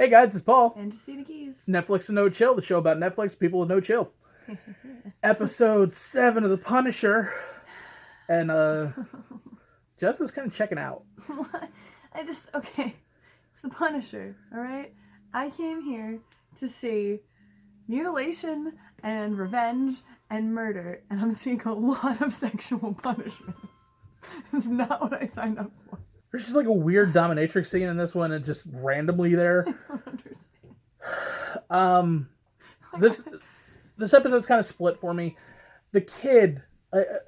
Hey guys, it's Paul. And Jestina Keys. Netflix and No Chill, the show about Netflix, people with no chill. Episode 7 of The Punisher. And Jess is kind of checking out. What? Okay. It's The Punisher, alright? I came here to see mutilation and revenge and murder, and I'm seeing a lot of sexual punishment. It's not what I signed up for. There's just like a weird dominatrix scene in this one and just randomly there. I don't understand. This episode's kind of split for me. The kid,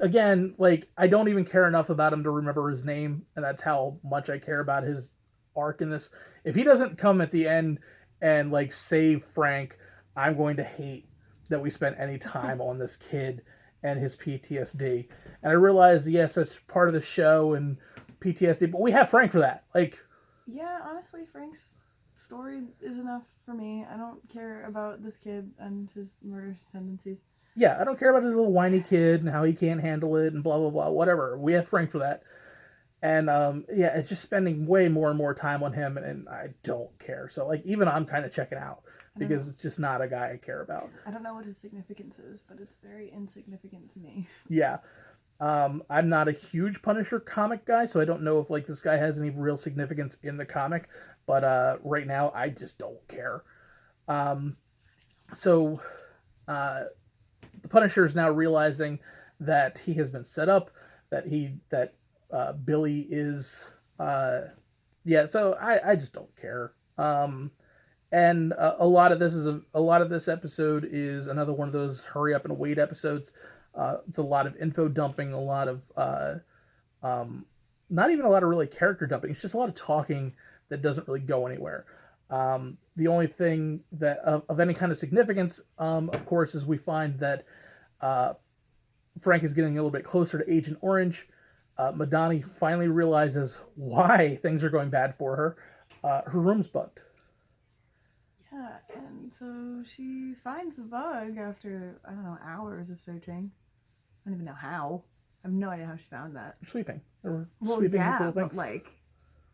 again, like, I don't even care enough about him to remember his name, and that's how much I care about his arc in this. If he doesn't come at the end and, like, save Frank, I'm going to hate that we spent any time on this kid and his PTSD. And I realize, yes, that's part of the show and PTSD, but we have Frank for that. Like, yeah, honestly, Frank's story is enough for me. I don't care about this kid and his murderous tendencies. Yeah, I don't care about his little whiny kid and how he can't handle it and blah, blah, blah, whatever. We have Frank for that. And, yeah, it's just spending way more and more time on him, and I don't care. So, like, even I'm kind of checking out because it's just not a guy I care about. I don't know what his significance is, but it's very insignificant to me. Yeah. I'm not a huge Punisher comic guy, so I don't know if, like, this guy has any real significance in the comic. But right now, I just don't care. So the Punisher is now realizing that he has been set up, that Billy is, so I just don't care. And a lot of this episode is another one of those hurry up and wait episodes. It's a lot of info dumping, a lot of not even a lot of really character dumping. It's just a lot of talking that doesn't really go anywhere. The only thing that of any kind of significance, of course, is we find that Frank is getting a little bit closer to Agent Orange. Madani finally realizes why things are going bad for her. Her room's bugged. Yeah, and so she finds the bug after, I don't know, hours of searching. I don't even know how. I have no idea how she found that. Sweeping. Sweeping yeah, but like,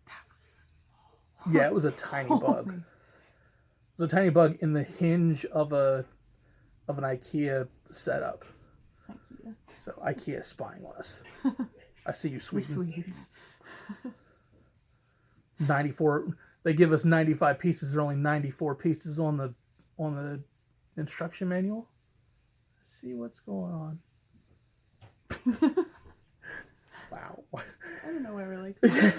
that was small. Yeah, it was a tiny bug. It was a tiny bug in the hinge of an IKEA setup. IKEA. So IKEA spying on us. I see you, Sweden. The Swedes. 94. They give us 95 pieces. There are only 94 pieces on the instruction manual. Let's see what's going on. Wow. I don't know why we're like this.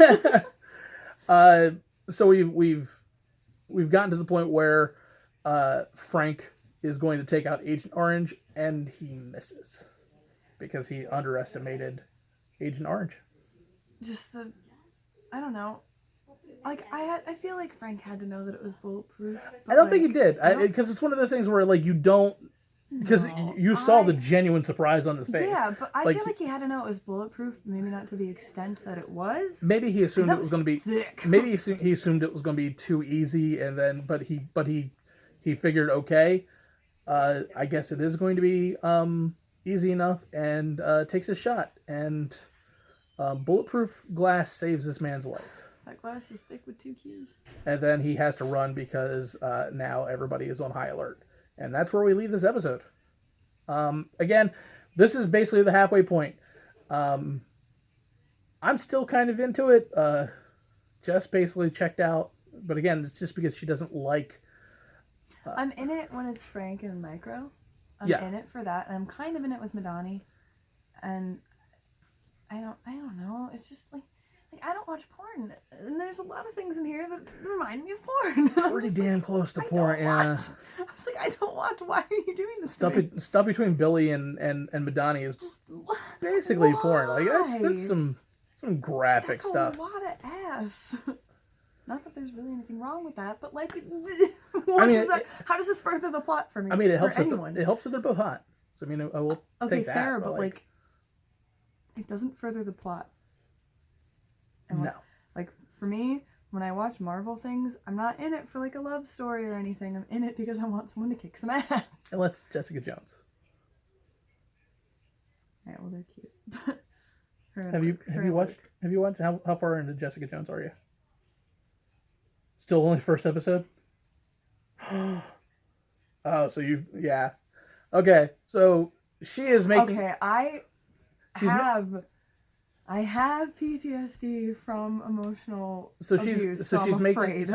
So we've gotten to the point where Frank is going to take out Agent Orange, and he misses because he underestimated Agent Orange. I don't know. Like, I feel like Frank had to know that it was bulletproof. I don't think he did, because it's one of those things where, like, you don't, because you saw the genuine surprise on his face. Yeah, but I feel like he had to know it was bulletproof, maybe not to the extent that it was. Maybe he assumed it was going to be thick. Maybe he assumed it was going to be too easy, and then but he figured, okay, I guess it is going to be easy enough, and takes a shot, and bulletproof glass saves this man's life. That glass was thick with 2 Qs. And then he has to run because now everybody is on high alert. And that's where we leave this episode. Again, this is basically the halfway point. I'm still kind of into it. Jess basically checked out. But again, it's just because she doesn't like... I'm in it when it's Frank and Micro. I'm in it for that. And I'm kind of in it with Madani. And I don't know. It's just like I don't watch porn, and there's a lot of things in here that remind me of porn. Pretty damn close to porn, yeah. I was like, I don't watch. Why are you doing this? Stuff between Billy and Madani is basically porn. Like that's some graphic stuff. That's a lot of ass. Not that there's really anything wrong with that, but like, how does this further the plot for me? I mean, it helps that they're both hot. So I mean, I will take that. Okay, fair, but like, it doesn't further the plot. And no. Like, for me, when I watch Marvel things, I'm not in it for, like, a love story or anything. I'm in it because I want someone to kick some ass. Unless Jessica Jones. Yeah, well, they're cute. Have you watched? How far into Jessica Jones are you? Still only first episode? Oh, so yeah. Okay, so she is making. Okay, I have PTSD from emotional abuse, so I'm afraid.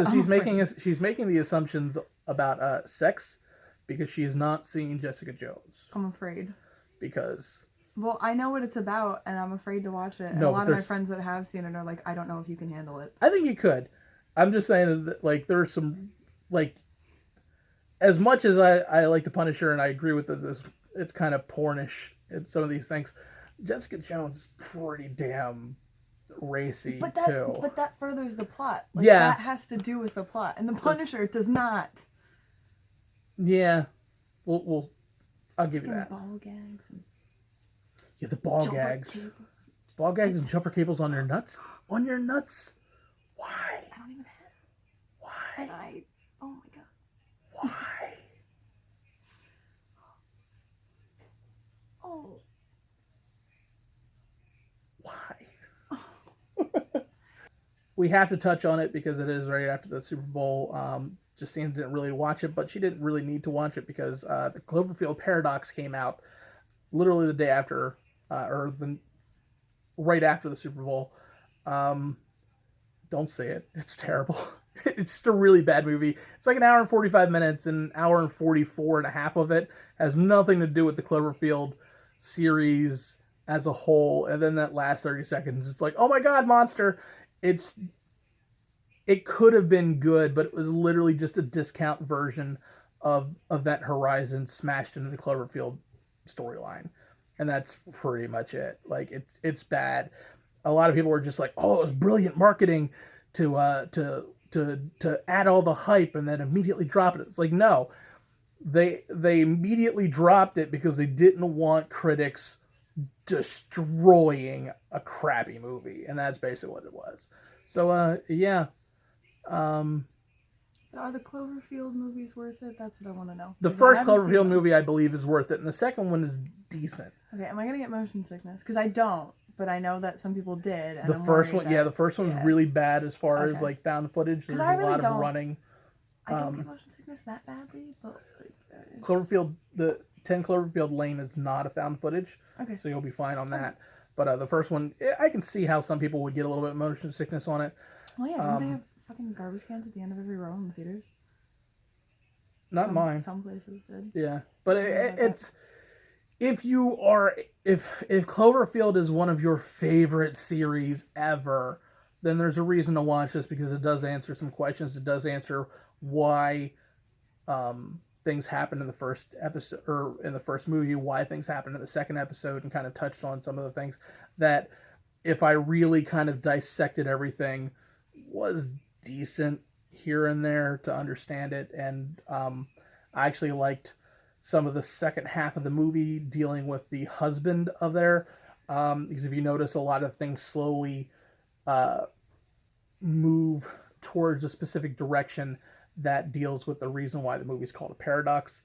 She's making the assumptions about sex because she has not seen Jessica Jones. I'm afraid. Because well, I know what it's about, and I'm afraid to watch it. And a lot of my friends that have seen it are like, I don't know if you can handle it. I think you could. I'm just saying that like there's some like as much as I like The Punisher and I agree with this, it's kind of pornish in some of these things. Jessica Jones is pretty damn racy too. But that furthers the plot. Yeah, that has to do with the plot, and The Punisher does not. Yeah, I'll give you that. Ball gags. Yeah, the ball gags. Cables. Ball gags and jumper cables on your nuts. On your nuts. Why? I don't even have. Why? And oh my god. Why? Oh. Why? We have to touch on it because it is right after the Super Bowl. Jestina didn't really watch it, but she didn't really need to watch it because the Cloverfield Paradox came out literally the day after, right after the Super Bowl. Don't say it. It's terrible. It's just a really bad movie. It's like an hour and 45 minutes, and an hour and 44 and a half of it has nothing to do with the Cloverfield series as a whole. And then that last 30 seconds, it's like, oh my god, monster. It could have been good, but it was literally just a discount version of Event Horizon smashed into the Cloverfield storyline. And that's pretty much it. Like it's bad. A lot of people were just like, "Oh, it was brilliant marketing to add all the hype and then immediately drop it." It's like, no. They immediately dropped it because they didn't want critics destroying a crappy movie, and that's basically what it was. So yeah. Are the Cloverfield movies worth it? That's what I want to know. The first Cloverfield movie, I believe, is worth it, and the second one is decent. Okay, am I gonna get motion sickness? Because I don't, but I know that some people did. And the first one's really bad as far as like found footage. There's a lot of running. I don't get motion sickness that badly, but Cloverfield, the 10 Cloverfield Lane is not a found footage, okay, so you'll be fine on that. But the first one, I can see how some people would get a little bit of motion sickness on it. Well, yeah, don't they have fucking garbage cans at the end of every row in the theaters? Not mine. Some places did. Yeah, but it's if Cloverfield is one of your favorite series ever, then there's a reason to watch this because it does answer some questions. It does answer why things happened in the first episode or in the first movie, why things happened in the second episode, and kind of touched on some of the things that, if I really kind of dissected everything, was decent here and there to understand it. And I actually liked some of the second half of the movie dealing with the husband of there, because if you notice, a lot of things slowly move towards a specific direction that deals with the reason why the movie is called a paradox.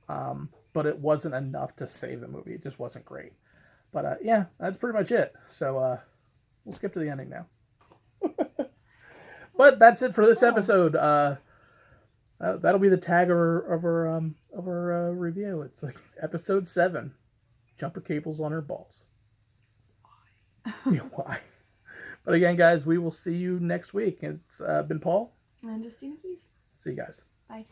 But it wasn't enough to save the movie. It just wasn't great. But yeah, that's pretty much it. So we'll skip to the ending now. But that's it for this episode. That'll be the tag of our review. It's like episode 7, jumper cables on her balls. Why? Yeah, why? But again, guys, we will see you next week. It's been Paul and Jestina, please. See you guys. Bye.